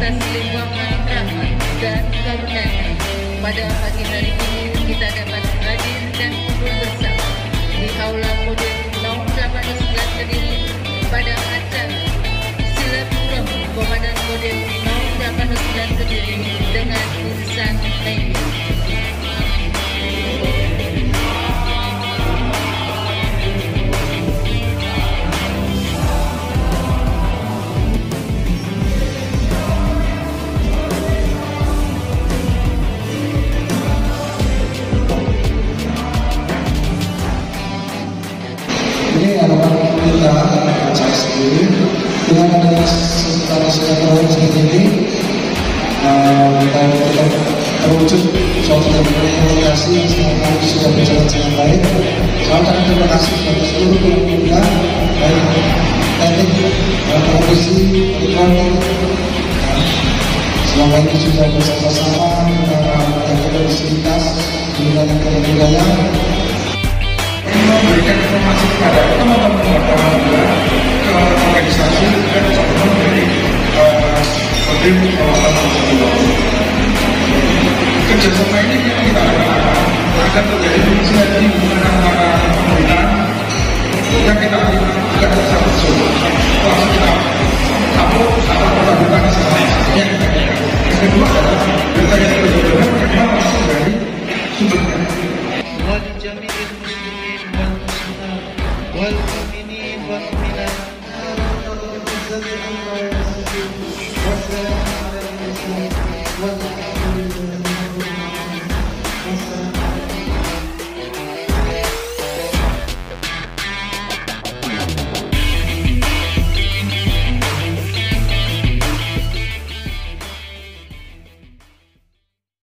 atas limpahan rahmat dan karunia. Pada pagi hari ini kita dapat hadir dan kumpul bersama di Aula Kodim 089 Kediri pada acara silaturahmi Komandan Kodim 089 Kediri dengan insan media. Ini adalah kita saya sendiri dengan adanya secara silaturahmi seperti ini kita terwujud suatu komunikasi yang semoga sudah berjalan dengan baik. Saya ucapkan terima kasih kepada seluruh keluarga baik teknik, profesi, elektronik. Selama ini sudah bersama-sama menjaga fasilitas menggunakan budaya. Memberikan informasi kepada teman-teman wartawan juga ke organisasi dan teman-teman dari Kodim kawasan Solo. Kerjasama ini yang kita harapkan akan terjadi sinergi hubungan antara pemerintah yang kita harapkan juga bisa bersama. Kalau kita upload atau perlakukan yang kita inginkan. Yang kedua adalah berita yang benar-benar memang langsung dari sumbernya. والمؤمنين والمؤمنات